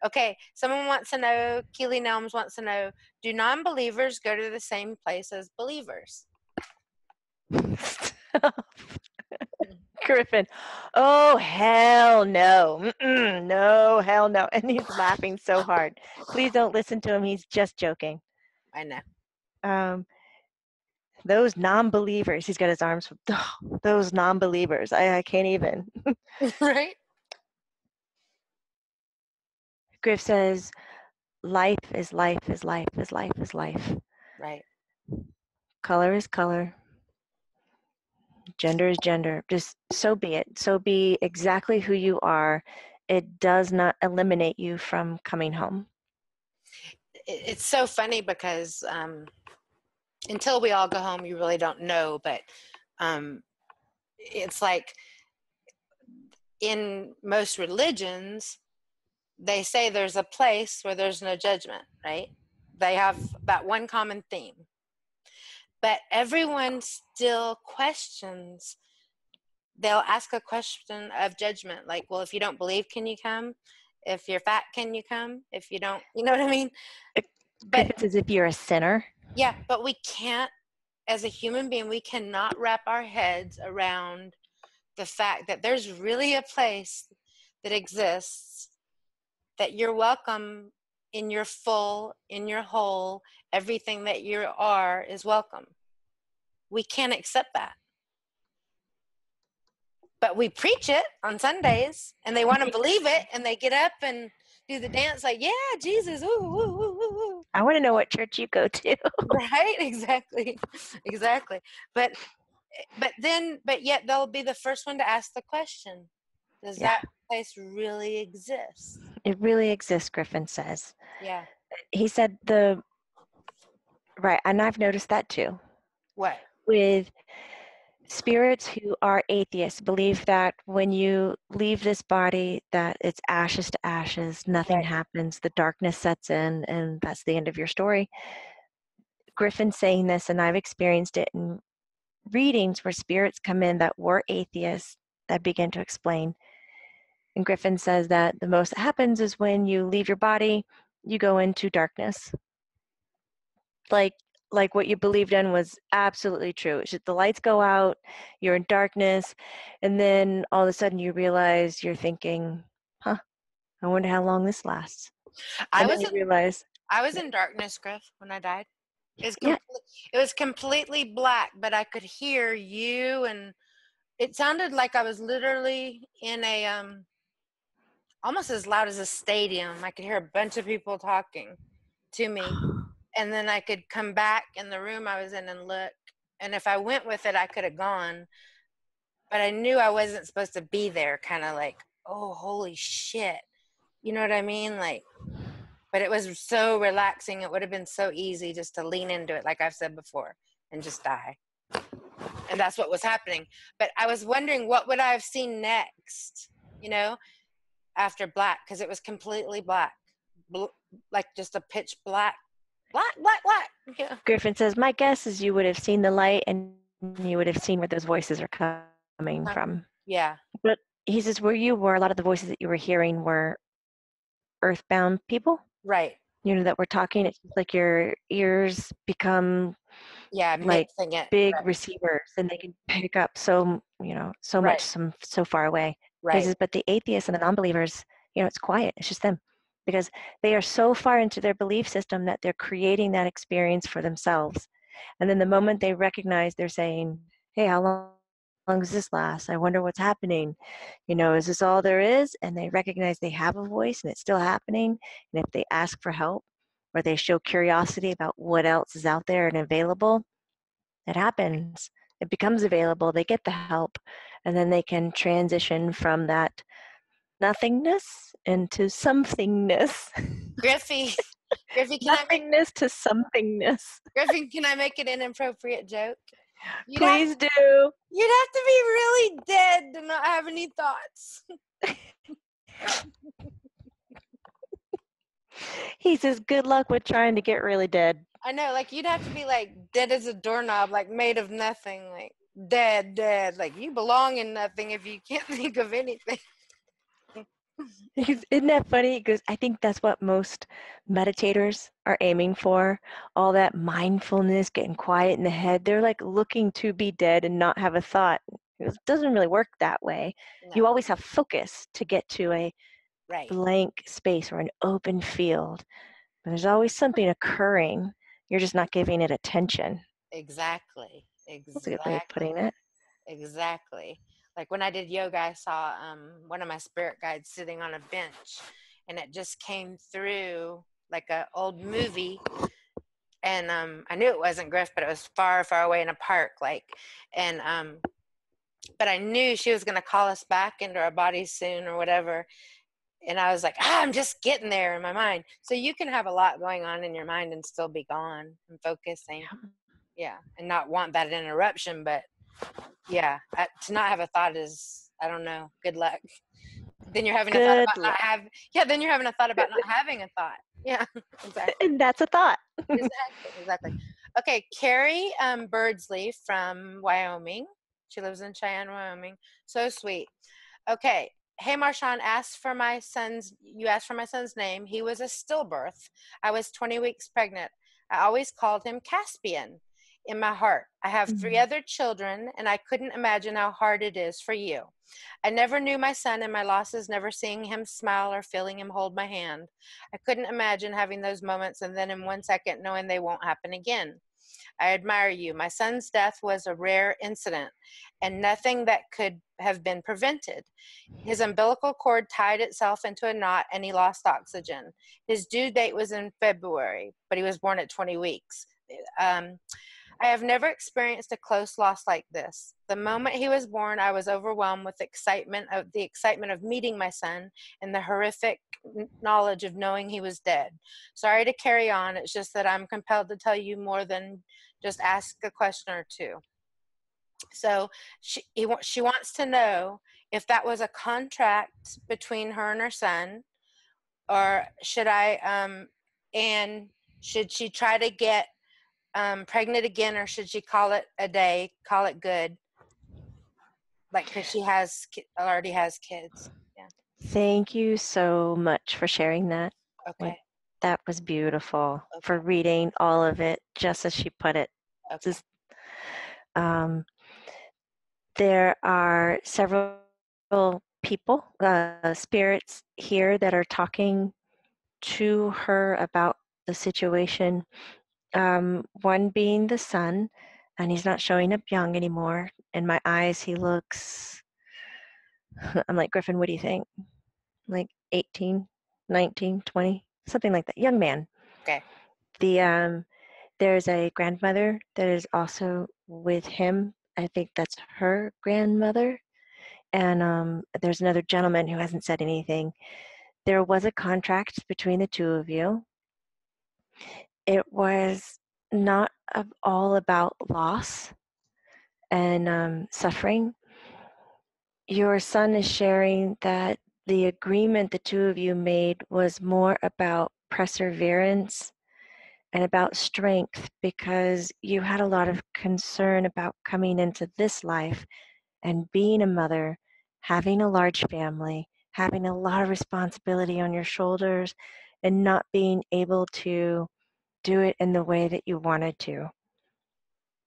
Okay, someone wants to know, Keely Nelms wants to know, do non-believers go to the same place as believers? Griffen, oh, hell no. No, hell no. And he's laughing so hard. Please don't listen to him. He's just joking. I know. Those non-believers, he's got his arms, those non-believers. I can't even. Right? Griff says, life is life is life is life is life. Right. Color is color. Gender is gender. Just so be it. So be exactly who you are. It does not eliminate you from coming home. It's so funny because until we all go home, you really don't know. But it's like in most religions, they say there's a place where there's no judgment, right? They have that one common theme. But everyone still questions. They'll ask a question of judgment, like, well, if you don't believe, can you come? If you're fat, can you come? If you don't, you know what I mean? But It's as if you're a sinner. yeah, but we can't, as a human being, we cannot wrap our heads around the fact that there's really a place that exists, that you're welcome in your full, in your whole, everything that you are is welcome. We can't accept that. But we preach it on Sundays, and they want to believe it, and they get up and do the dance like, yeah, Jesus, ooh, ooh, ooh, ooh, ooh. I want to know what church you go to. Right? Exactly. But yet they'll be the first one to ask the question, does that place really exist? It really exists, Griffen says. Yeah. He said right, and I've noticed that too. What? With spirits who are atheists, believe that when you leave this body, that it's ashes to ashes, nothing happens, the darkness sets in, and that's the end of your story. Griffin's saying this, and I've experienced it in readings where spirits come in that were atheists that begin to explain. And Griffin says that the most that happens is when you leave your body, you go into darkness. Like what you believed in was absolutely true. It's just the lights go out, you're in darkness, and then all of a sudden you realize you're thinking, I wonder how long this lasts. I And then was you realize, in darkness, Griff, when I died. It was completely black, but I could hear you, and it sounded like I was literally in a almost as loud as a stadium. I could hear a bunch of people talking to me, and then I could come back in the room I was in and look, and if I went with it, I could have gone, but I knew I wasn't supposed to be there, kind of like, oh, holy shit, you know what I mean? Like, but it was so relaxing. It would have been so easy just to lean into it, like I've said before, and just die. And that's what was happening. But I was wondering, what would I have seen next, after black? Because it was completely black, like just a pitch black. Yeah. Griffin says, my guess is you would have seen the light and you would have seen where those voices are coming from. Yeah. But he says, where you were, a lot of the voices that you were hearing were earthbound people. Right. That were talking. It's just like your ears become like big receivers, and they can pick up so much so far away. He says, but the atheists and the non-believers, it's quiet. It's just them, because they are so far into their belief system that they're creating that experience for themselves. And then the moment they recognize, they're saying, hey, how long does this last? I wonder what's happening. Is this all there is? And they recognize they have a voice and it's still happening. And if they ask for help or they show curiosity about what else is out there and available, it happens. It becomes available. They get the help. And then they can transition from that nothingness into somethingness. Griffy, Nothingness to somethingness. Griffin, can I make it an inappropriate joke? Please do. You'd have to be really dead to not have any thoughts. He says, good luck with trying to get really dead. I know, like, you'd have to be, like, dead as a doorknob, like, made of nothing, like, dead. Like, you belong in nothing if you can't think of anything. Isn't that funny? Because I think that's what most meditators are aiming for. All that mindfulness, getting quiet in the head. They're like looking to be dead and not have a thought. It doesn't really work that way. No. You always have focus to get to a blank space or an open field. But there's always something occurring. You're just not giving it attention. Exactly. That's a good way of putting it. Exactly. Like when I did yoga, I saw one of my spirit guides sitting on a bench, and it just came through like an old movie. And I knew it wasn't Griff, but it was far, far away in a park. But I knew she was going to call us back into our bodies soon or whatever. And I was like, I'm just getting there in my mind. So you can have a lot going on in your mind and still be gone and focusing. Yeah. And not want that interruption, but yeah, to not have a thought is, I don't know, good luck. Then you're having a thought about not having, then you're having a thought about not having a thought. Yeah, exactly. And that's a thought. Exactly. Okay, Karry Birdsley from Wyoming. She lives in Cheyenne, Wyoming. So sweet. Okay. Hey, Marshawn, you asked for my son's name. He was a stillbirth. I was 20 weeks pregnant. I always called him Caspian in my heart. I have 3 other children, and I couldn't imagine how hard it is for you. I never knew my son, and my loss is never seeing him smile or feeling him hold my hand. I couldn't imagine having those moments and then in 1 second knowing they won't happen again. I admire you. My son's death was a rare incident and nothing that could have been prevented. His umbilical cord tied itself into a knot and he lost oxygen. His due date was in February, but he was born at 20 weeks. I have never experienced a close loss like this. The moment he was born, I was overwhelmed with the excitement of meeting my son and the horrific knowledge of knowing he was dead. Sorry to carry on. It's just that I'm compelled to tell you more than just ask a question or two. So she wants to know if that was a contract between her and her son, or should she try to get pregnant again, or should she call it a day, call it good? Like, because she already has kids. Yeah. Thank you so much for sharing that. Okay. That was beautiful. Okay. For reading all of it, just as she put it. Okay. There are several people, spirits here that are talking to her about the situation. One being the son, and he's not showing up young anymore. In my eyes, he looks, I'm like, Griffen, what do you think? Like 18, 19, 20, something like that. Young man. Okay. There's a grandmother that is also with him. I think that's her grandmother. And there's another gentleman who hasn't said anything. There was a contract between the two of you. It was not all about loss and suffering. Your son is sharing that the agreement the two of you made was more about perseverance and about strength, because you had a lot of concern about coming into this life and being a mother, having a large family, having a lot of responsibility on your shoulders, and not being able to do it in the way that you wanted to.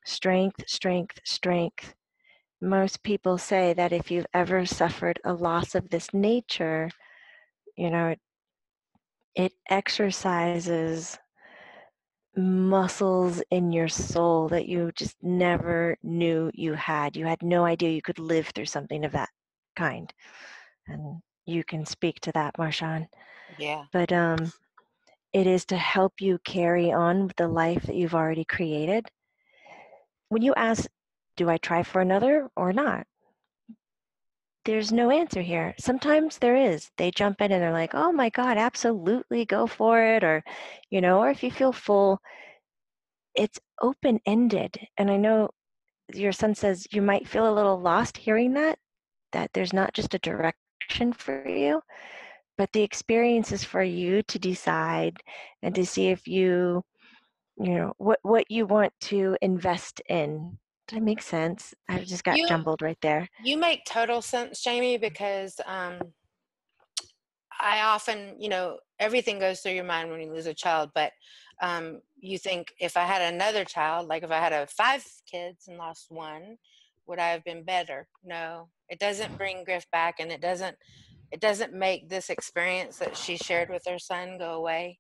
Strength, strength, strength. Most people say that if you've ever suffered a loss of this nature, it exercises muscles in your soul that you just never knew you had. You had no idea you could live through something of that kind. And you can speak to that, Marshawn. Yeah. But it is to help you carry on with the life that you've already created. When you ask, do I try for another or not? There's no answer here. Sometimes there is. They jump in and they're like, oh my God, absolutely, go for it. Or if you feel full, it's open-ended. And I know your son says you might feel a little lost hearing that there's not just a direction for you, but the experience is for you to decide and to see if what you want to invest in. Does that make sense? I just got jumbled right there. You make total sense, Jamie, because I often, everything goes through your mind when you lose a child, but you think, if I had another child, like if I had 5 kids and lost one, would I have been better? No, it doesn't bring Griff back, and it doesn't make this experience that she shared with her son go away.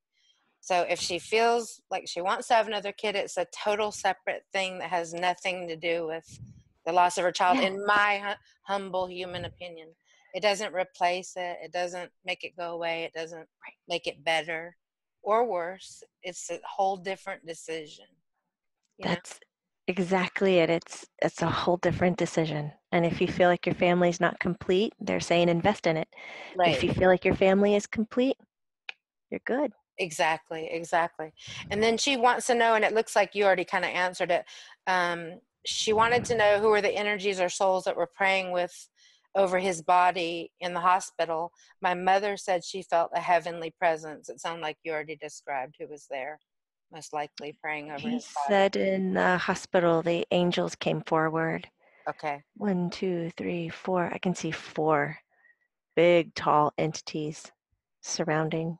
So if she feels like she wants to have another kid, it's a total separate thing that has nothing to do with the loss of her child, in my humble human opinion. It doesn't replace it. It doesn't make it go away. It doesn't make it better or worse. It's a whole different decision. That's exactly it. It's a whole different decision. And if you feel like your family's not complete, they're saying invest in it. Right. If you feel like your family is complete, you're good. Exactly. And then she wants to know, and it looks like you already kind of answered it. She wanted to know who were the energies or souls that were praying with over his body in the hospital. My mother said she felt a heavenly presence. It sounded like you already described who was there, most likely praying over his body. He said in the hospital, the angels came forward. Okay. 1, 2, 3, 4. I can see 4 big, tall entities surrounding.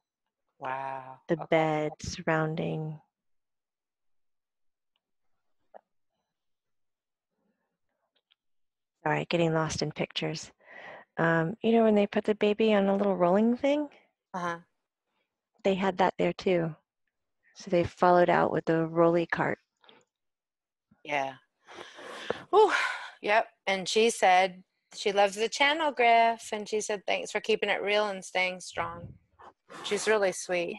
Wow. The bed surrounding. Sorry, getting lost in pictures. When they put the baby on a little rolling thing? They had that there too. So they followed out with the rolly cart. Yeah. Ooh, yep. And she said she loves the channel, Griff. And she said, thanks for keeping it real and staying strong. She's really sweet.